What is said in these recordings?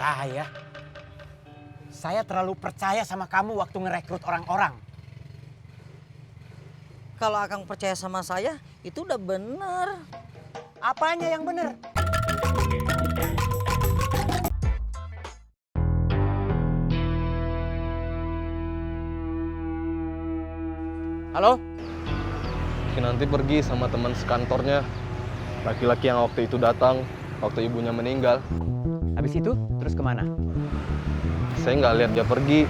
saya. Saya terlalu percaya sama kamu waktu ngerekrut orang-orang. Kalau Akang percaya sama saya, itu udah bener. Apanya yang bener? Halo? Nanti pergi sama teman sekantornya. Laki-laki yang waktu itu datang, waktu ibunya meninggal. Habis itu terus kemana? Saya nggak lihat dia pergi.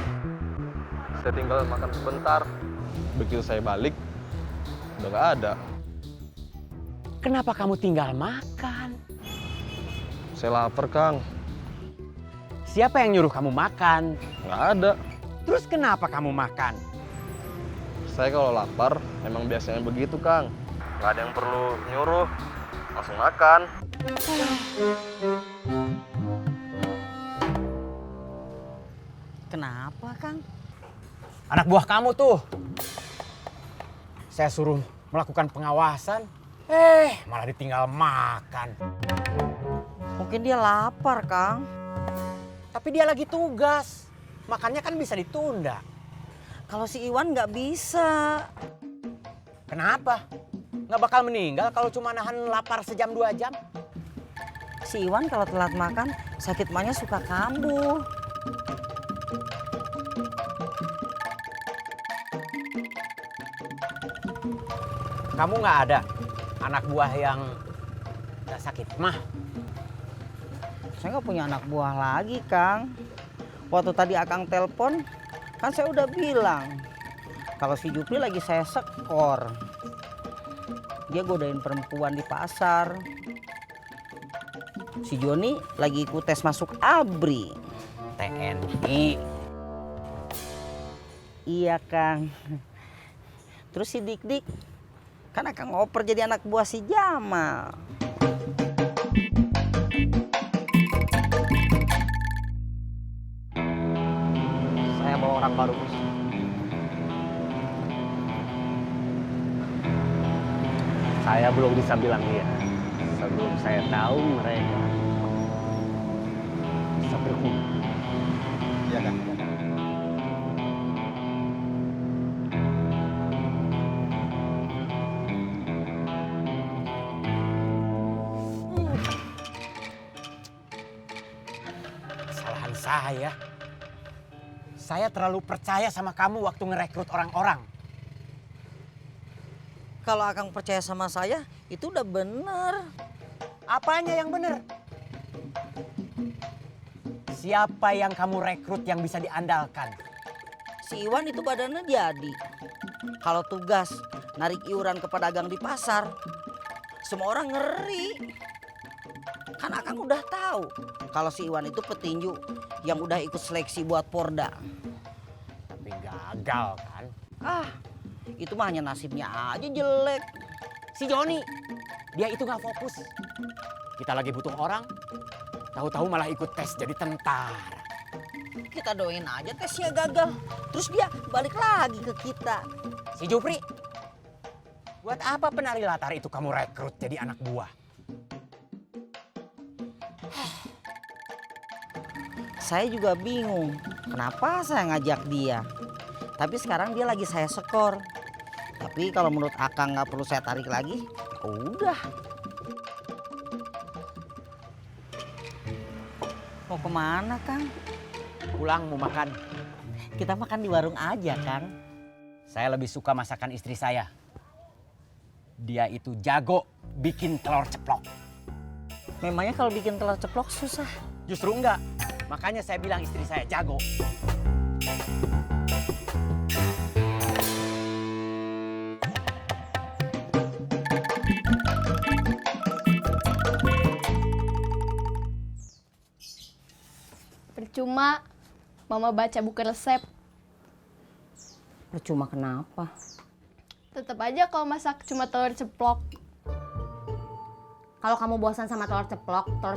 Saya tinggal makan sebentar. Begitu saya balik, udah nggak ada. Kenapa kamu tinggal makan? Saya lapar, Kang. Siapa yang nyuruh kamu makan? Nggak ada. Terus kenapa kamu makan? Saya kalau lapar, emang biasanya begitu, Kang. Nggak ada yang perlu nyuruh, langsung makan. Kenapa, Kang? Anak buah kamu tuh. Saya suruh melakukan pengawasan. Malah ditinggal makan. Mungkin dia lapar, Kang. Tapi dia lagi tugas. Makannya kan bisa ditunda. Kalau si Iwan nggak bisa. Kenapa? Nggak bakal meninggal kalau cuma nahan lapar sejam 2 jam? Si Iwan kalau telat makan, sakit mahnya suka kambuh. Kamu nggak ada anak buah yang nggak sakit mah? Saya nggak punya anak buah lagi, Kang. Waktu tadi Akang telepon, kan saya udah bilang kalau si Jupri lagi saya sekor. Dia godain perempuan di pasar. Si Joni lagi ikut tes masuk ABRI. TNI. Iya, Kang. Terus si Dik-Dik, kan Akang ngoper jadi anak buah si Jamal. Saya bawa orang baru, Bos. Saya belum bisa bilang iya. Sebelum saya tahu mereka bisa berhubung. Iya, Kang. Kesalahan saya. Saya terlalu percaya sama kamu waktu ngerekrut orang-orang. Kalau Akang percaya sama saya, itu udah bener. Apanya yang bener? Siapa yang kamu rekrut yang bisa diandalkan? Si Iwan itu badannya jadi. Kalau tugas narik iuran ke pedagang di pasar, semua orang ngeri. Kan Akang udah tahu kalau si Iwan itu petinju yang udah ikut seleksi buat Porda. Tapi gagal kan? Itu mah hanya nasibnya aja jelek. Si Joni, dia itu nggak fokus. Kita lagi butuh orang, tahu-tahu malah ikut tes jadi tentara. Kita doain aja tesnya gagal. Terus dia balik lagi ke kita. Si Jupri, buat apa penari latar itu kamu rekrut jadi anak buah? Saya juga bingung, kenapa saya ngajak dia. Tapi sekarang dia lagi saya skor. Tapi kalau menurut Akang nggak perlu saya tarik lagi, udah. Mau kemana, Kang? Pulang mau makan. Kita makan di warung aja, Kang. Saya lebih suka masakan istri saya. Dia itu jago bikin telur ceplok. Memangnya kalau bikin telur ceplok susah? Justru enggak. Makanya saya bilang istri saya jago. Percuma Mama baca buku resep. Percuma kenapa? Tetap aja kalau masak cuma telur ceplok. Kalau kamu bosan sama telur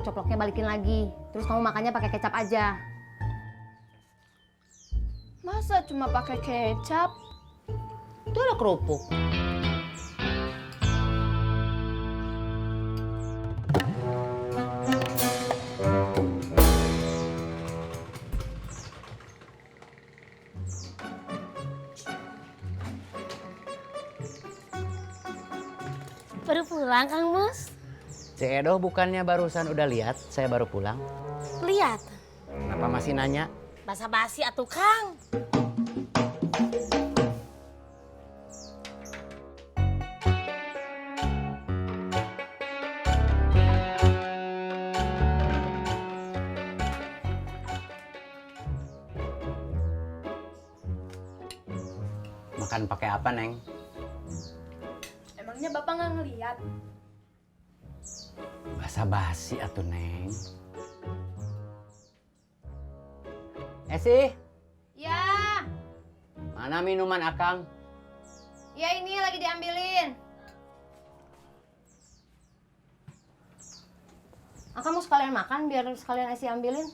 ceploknya balikin lagi. Terus kamu makannya pakai kecap aja. Masa cuma pakai kecap? Itu ada kerupuk. Baru pulang, Kang Mus? Ceedoh bukannya barusan udah lihat saya baru pulang? Lihat. Kenapa masih nanya? Basa-basi atuh, Kang. Makan pakai apa, Neng? Emangnya Bapak nggak ngeliat? Basa-basi atuh, Neng. Esi, Ya, mana minuman Akang? ya ini lagi diambilin. Akang mau sekalian makan biar sekalian Esi ambilin.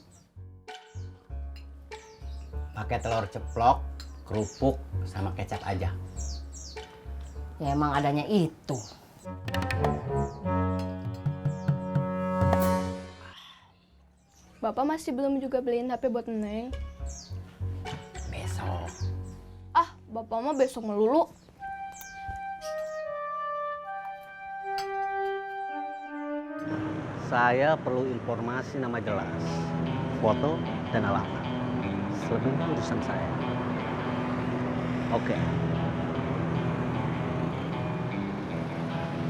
Pakai telur ceplok, kerupuk, sama kecap aja. Ya emang adanya itu. Bapak masih belum juga beliin HP buat Neng. Besok. Ah, Bapak mah besok melulu. Saya perlu informasi nama jelas, foto dan alamat. Selebihnya urusan saya. Oke.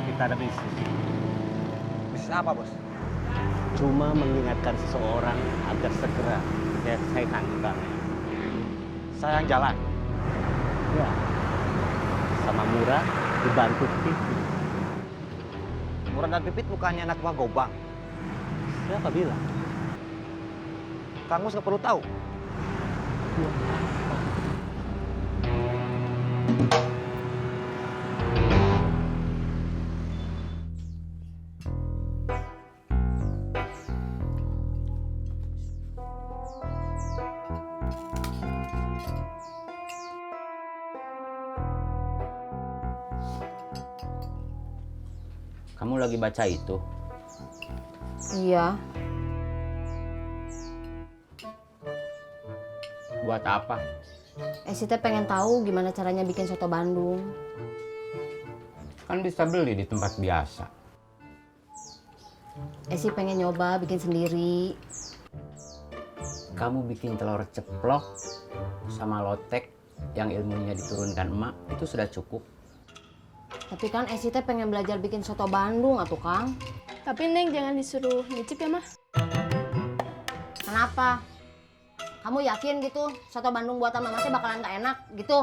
Kita ada bisnis. Bisnis apa, Bos? Cuma mengingatkan seseorang agar segera menyelesaikan utangnya. Saya yang jalan. Ya. Sama Murah dibantu Pipi. Murad dan Pipit bukannya anak buah Gobang. Siapa bilang? Kang Mus nggak perlu tahu. Kamu lagi baca itu? Iya. Buat apa? Esi teh pengen tahu gimana caranya bikin soto Bandung. Kan bisa beli di tempat biasa. Esi pengen nyoba bikin sendiri. Kamu bikin telur ceplok sama lotek yang ilmunya diturunkan emak, itu sudah cukup. Tapi kan Esi teh pengen belajar bikin soto Bandung atuh Kang. Tapi Neng jangan disuruh nyicip ya, Mah. Kenapa? Kamu yakin gitu soto Bandung buatan Mama teh bakalan gak enak gitu?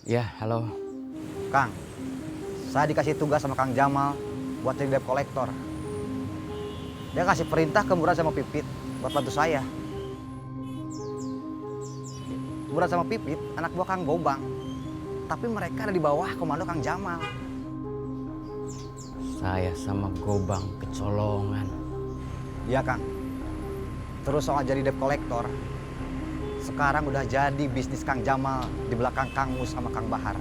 Ya, halo. Kang, saya dikasih tugas sama Kang Jamal buat jadi debt collector. Dia kasih perintah ke Murad sama Pipit buat bantu saya. Murad sama Pipit anak buah Kang Gobang, tapi mereka ada di bawah komando Kang Jamal. Saya sama Gobang kecolongan. Iya Kang. Terus soal jadi debt collector, sekarang udah jadi bisnis Kang Jamal di belakang Kang Mus sama Kang Bahar.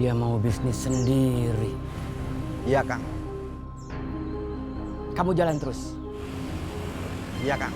Dia mau bisnis sendiri. Iya Kang. Kamu jalan terus. Iya Kang.